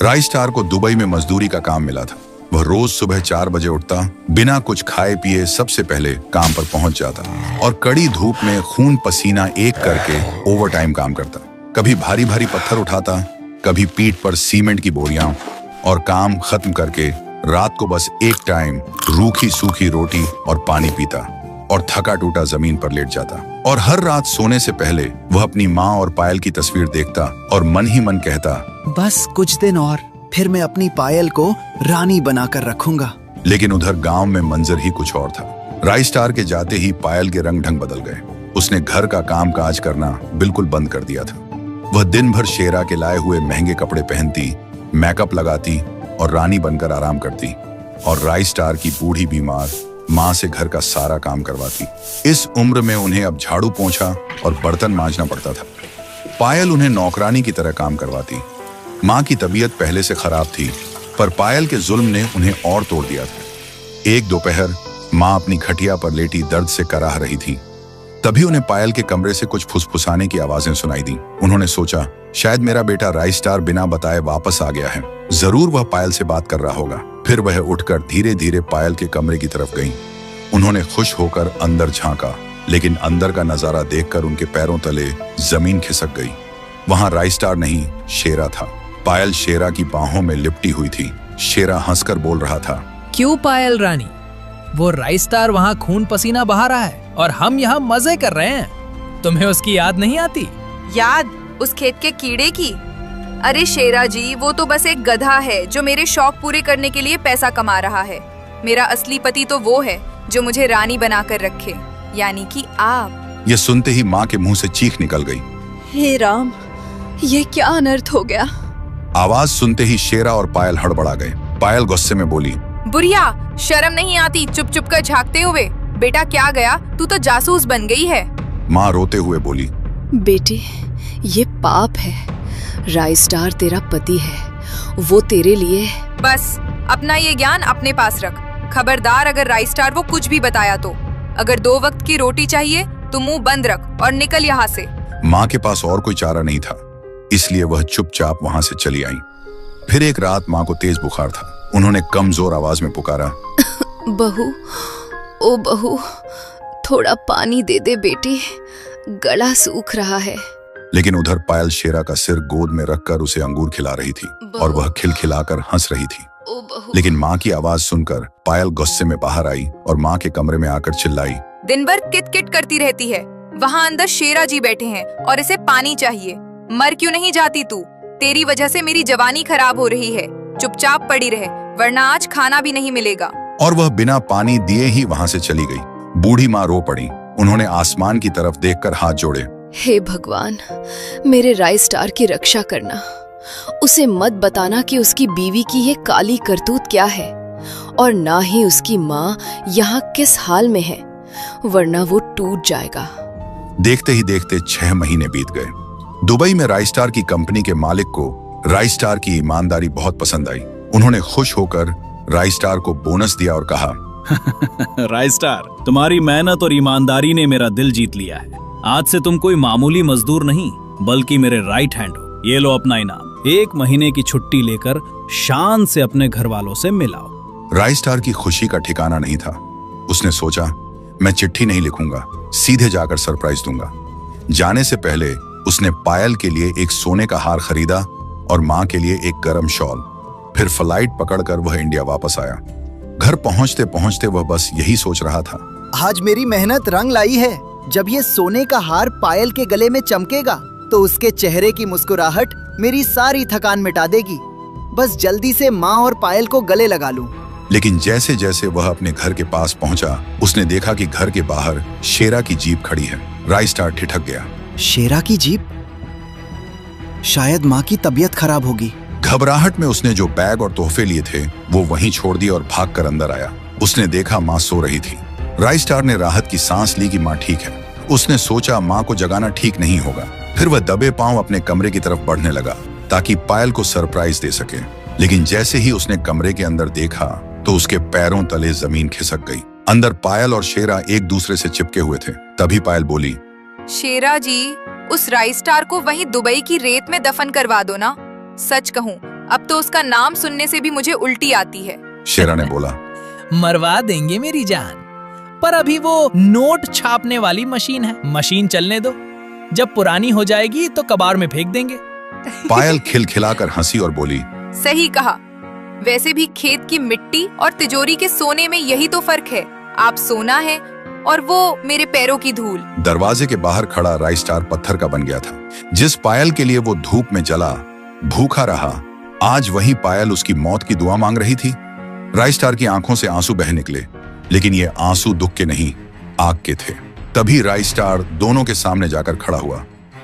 Rice star को Dubai में मजदूरी का काम मिला था। वह रोज सुबह 4 बजे उठता, बिना कुछ खाए पिए सबसे पहले काम पर पहुंच जाता और कड़ी धूप में खून पसीना एक करके ओवरटाइम काम करता। कभी भारी भारी पत्थर उठाता, कभी पीठ पर सीमेंट की बोरियां, और काम खत्म करके रात को बस एक टाइम रूखी सूखी रोटी और पानी पीता और थका टूटा जमीन पर लेट जाता। और हर रात सोने से पहले वह अपनी माँ और पायल की तस्वीर देखता और मन ही मन कहता, बस कुछ दिन और, फिर मैं अपनी पायल को रानी बनाकर रखूंगा। लेकिन उधर गांव में मंजर ही कुछ और था। राइस स्टार के जाते ही पायल के रंग ढंग बदल गए। उसने घर का काम काज करना बिल्कुल बंद कर दिया था। वह दिन भर शेरा के लाए हुए महंगे कपड़े पहनती, मेकअप लगाती और रानी बनकर आराम करती, और राइस स्टार की बूढ़ी बीमार माँ से घर का सारा काम करवाती। इस उम्र में उन्हें अब झाड़ू पोंछा और बर्तन मांजना पड़ता था। पायल उन्हें नौकरानी की तरह काम करवाती। माँ की तबीयत पहले से खराब थी, पर पायल के जुल्म ने उन्हें और तोड़ दिया था। एक दोपहर माँ अपनी खटिया पर लेटी दर्द से कराह रही थी। तभी उन्हें पायल के कमरे से कुछ फुसफुसाने की आवाजें सुनाई दी। उन्होंने सोचा, शायद मेरा बेटा राइस स्टार बिना बताए वापस आ गया है। जरूर वह पायल से बात कर रहा होगा। फिर वह उठकर धीरे धीरे पायल के कमरे की तरफ गईं। उन्होंने खुश होकर अंदर झांका, लेकिन अंदर का नजारा देखकर उनके पैरों तले जमीन खिसक गई। वहां राइस स्टार नहीं, शेरा था। पायल शेरा की बाहों में लिपटी हुई थी। शेरा हंसकर बोल रहा था, क्यों पायल रानी, वो राइस स्टार वहाँ खून पसीना बहा रहा है और हम यहाँ मजे कर रहे हैं। तुम्हें उसकी याद नहीं आती? याद? उस खेत के कीड़े की? अरे शेरा जी, वो तो बस एक गधा है जो मेरे शौक पूरे करने के लिए पैसा कमा रहा है। मेरा असली पति तो वो है जो मुझे रानी बनाकर रखे, यानी कि आप। यह सुनते ही माँ के मुंह से चीख निकल गई। हे राम, ये क्या अनर्थ हो गया। आवाज सुनते ही शेरा और पायल हड़बड़ा गए। पायल गुस्से में बोली, बुढ़िया, शर्म नहीं आती चुप चुप कर झांकते हुए? बेटा क्या गया, तू तो जासूस बन गई है। माँ रोते हुए बोली, बेटी, ये पाप है। राइस स्टार तेरा पति है, वो तेरे लिए। बस अपना ये ज्ञान अपने पास रख। खबरदार अगर राइस स्टार वो कुछ भी बताया तो। अगर 2 वक्त की रोटी चाहिए तो मुंह बंद रख और निकल यहाँ से। माँ के पास और कोई चारा नहीं था, इसलिए वह चुपचाप वहां से चली आई। फिर एक रात माँ को तेज बुखार था। उन्होंने कमजोर आवाज में पुकारा, बहू, ओ बहू, थोड़ा पानी दे दे बेटी, गला सूख रहा है। लेकिन उधर पायल शेरा का सिर गोद में रखकर उसे अंगूर खिला रही थी और वह खिलखिलाकर हंस रही थी। लेकिन माँ की आवाज सुनकर पायल गुस्से में बाहर आई और माँ के कमरे में आकर चिल्लाई, दिन भर किट किट करती रहती है। वहाँ अंदर शेरा जी बैठे हैं और इसे पानी चाहिए। मर क्यों नहीं जाती तू? तेरी वजह से मेरी जवानी खराब हो रही है। चुपचाप पड़ी रहे, वरना आज खाना भी नहीं मिलेगा। और वह बिना पानी दिए ही वहाँ से चली गई। बूढ़ी माँ रो पड़ी। उन्होंने आसमान की तरफ देखकर हाथ जोड़े, हे भगवान, मेरे राइस स्टार की रक्षा करना। उसे मत बताना कि उसकी बीवी की ये काली करतूत क्या है, और ना ही उसकी माँ यहाँ किस हाल में है, वरना वो टूट जाएगा। देखते ही देखते 6 महीने बीत गए। दुबई में राइस स्टार की कंपनी के मालिक को राइस स्टार की ईमानदारी बहुत पसंद आई। उन्होंने खुश होकर राइस स्टार को बोनस दिया और कहा, राइस स्टार, तुम्हारी मेहनत और ईमानदारी ने मेरा दिल जीत लिया है। आज से तुम कोई मामूली मजदूर नहीं, बल्कि मेरे राइट हैंड हो। ये लो अपना इनाम। 1 महीने की छुट्टी लेकर शान से अपने घर वालों से मिलाओ। राइस स्टार की खुशी का ठिकाना नहीं था। उसने सोचा, मैं चिट्ठी नहीं लिखूंगा, सीधे जाकर सरप्राइज दूंगा। जाने से पहले उसने पायल के लिए एक सोने का हार खरीदा और माँ के लिए एक गर्म शॉल। फिर फ्लाइट पकड़कर वह इंडिया वापस आया। घर पहुंचते पहुंचते वह बस यही सोच रहा था, आज मेरी मेहनत रंग लाई है। जब ये सोने का हार पायल के गले में चमकेगा तो उसके चेहरे की मुस्कुराहट मेरी सारी थकान मिटा देगी। बस जल्दी से माँ और पायल को गले लगा लूं। लेकिन जैसे जैसे वह अपने घर के पास पहुंचा, उसने देखा कि घर के बाहर शेरा की जीप खड़ी है। राइस स्टार ठिठक गया। शेरा की जीप? शायद माँ की तबीयत खराब होगी। घबराहट में उसने जो बैग और तोहफे लिए थे वो वहीं छोड़ दिए और भागकर अंदर आया। उसने देखा माँ सो रही थी। राइस स्टार ने राहत की सांस ली कि माँ ठीक है। उसने सोचा माँ को जगाना ठीक नहीं होगा। फिर वह दबे पांव अपने कमरे की तरफ बढ़ने लगा ताकि पायल को सरप्राइज दे सके। लेकिन जैसे ही उसने कमरे के अंदर देखा तो उसके पैरों तले जमीन खिसक गई। अंदर पायल और शेरा एक दूसरे से चिपके हुए थे। तभी पायल बोली, शेरा जी, उस राइस स्टार को वहीं दुबई की रेत में दफन करवा दो ना। सच कहूँ अब तो उसका नाम सुनने से भी मुझे उल्टी आती है। शेरा ने बोला। मरवा देंगे मेरी जान, पर अभी वो नोट छापने वाली मशीन है, मशीन चलने दो, जब पुरानी हो जाएगी तो कबाड़ में फेंक देंगे। पायल खिलखिलाकर हंसी और बोली, सही कहा। वैसे भी खेत की मिट्टी और तिजोरी के सोने में यही तो फर्क है। आप सोना है और वो मेरे पैरों की धूल। दरवाजे के बाहर खड़ा राइस्टार पत्थर का बन गया था। जिस पायल के लिए वो धूप में जला भूखा रहा, आज वही पायल उसकी मौत की दुआ मांग रही थी। राइस्टार की आंखों से आंसू बह निकले, लेकिन ये आंसू दुख के नहीं, आग के थे। तभी राइस्टार दोनों के सामने जाकर खड़ा हुआ।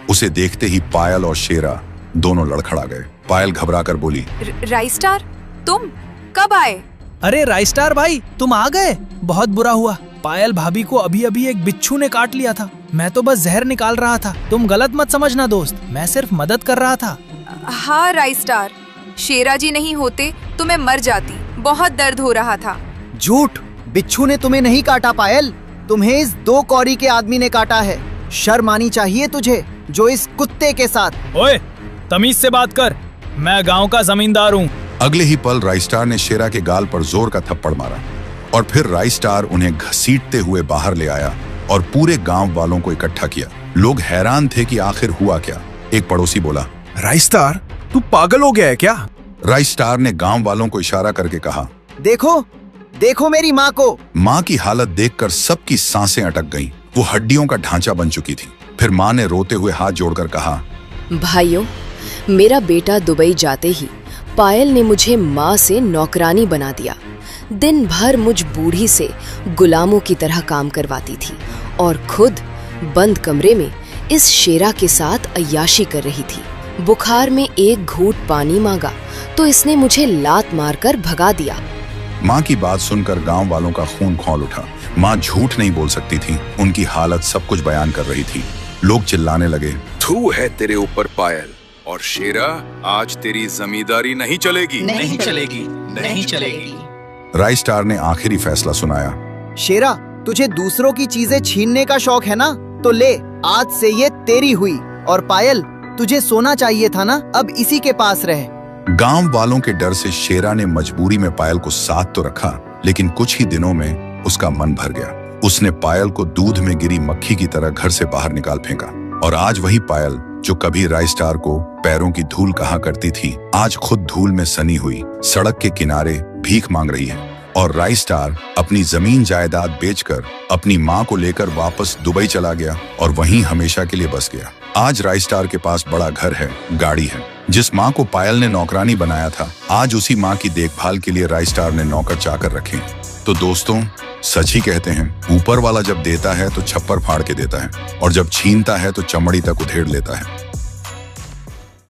उसे देखते ही पायल और शेरा दोनों लड़खड़ा गए। पायल घबराकर बोली, राइस्टार, तुम कब आए? अरे राइस्टार भाई, तुम आ गए, बहुत बुरा हुआ। पायल भाभी को अभी अभी एक बिच्छू ने काट लिया था। मैं तो बस जहर निकाल रहा था, तुम गलत मत समझना दोस्त, मैं सिर्फ मदद कर रहा था। हाँ राइस्टार, शेरा जी नहीं होते तो मैं मर जाती, बहुत दर्द हो रहा था। झूठ, बिच्छू ने तुम्हें नहीं काटा पायल, तुम्हें इस 2 कौड़ी के आदमी ने काटा है। शर्म आनी चाहिए तुझे, जो इस कुत्ते के साथ। ओए, तमीज से बात कर, मैं गांव का जमींदार हूँ। अगले ही पल राइस्टार ने शेरा के गाल पर जोर का थप्पड़ मारा और फिर राइस्टार उन्हें घसीटते हुए बाहर ले आया और पूरे गांव वालों को इकट्ठा किया। लोग हैरान थे कि आखिर हुआ क्या। एक पड़ोसी बोला, राइस्टार, तू पागल हो गया है क्या? राइस्टार ने गांव वालों को इशारा करके कहा, देखो देखो मेरी माँ को। माँ की हालत देखकर सबकी सांसें अटक गईं। वो हड्डियों का ढांचा बन चुकी थी। फिर माँ ने रोते हुए हाथ जोड़कर कहा, भाइयों, मेरा बेटा दुबई जाते ही पायल ने मुझे माँ से नौकरानी बना दिया। दिन भर मुझ बूढ़ी से गुलामों की तरह काम करवाती थी और खुद बंद कमरे में इस शेरा के साथ अय्याशी कर रही थी। बुखार में एक घूंट पानी मांगा तो इसने मुझे लात मारकर भगा दिया। माँ की बात सुनकर गांव वालों का खून खौल उठा। माँ झूठ नहीं बोल सकती थी, उनकी हालत सब कुछ बयान कर रही थी। लोग चिल्लाने लगे, थू है तेरे ऊपर पायल, और शेरा आज तेरी जमींदारी नहीं चलेगी। नहीं चलेगी, नहीं चलेगी। राइस्टार ने आखिरी फैसला सुनाया, शेरा, तुझे दूसरों की चीजें छीनने का शौक है ना, तो ले, आज से ये तेरी हुई। और पायल, तुझे सोना चाहिए था ना, अब इसी के पास रह। गांव वालों के डर से शेरा ने मजबूरी में पायल को साथ तो रखा, लेकिन कुछ ही दिनों में उसका मन भर गया। उसने पायल को दूध में गिरी मक्खी की तरह घर से बाहर निकाल फेंका। और आज वही पायल जो कभी राइस्टार को पैरों की धूल कहा करती थी, आज खुद धूल में सनी हुई सड़क के किनारे भीख मांग रही है। और राइस्टार अपनी जमीन जायदाद बेचकर अपनी माँ को लेकर वापस दुबई चला गया और वहीं हमेशा के लिए बस गया। आज राइस्टार के पास बड़ा घर है, गाड़ी है। जिस माँ को पायल ने नौकरानी बनाया था, आज उसी माँ की देखभाल के लिए राइस्टार ने नौकर चाकर रखे। तो दोस्तों, सच ही कहते हैं, ऊपर वाला जब देता है तो छप्पर फाड़ के देता है, और जब छीनता है तो चमड़ी तक उधेड़ लेता है।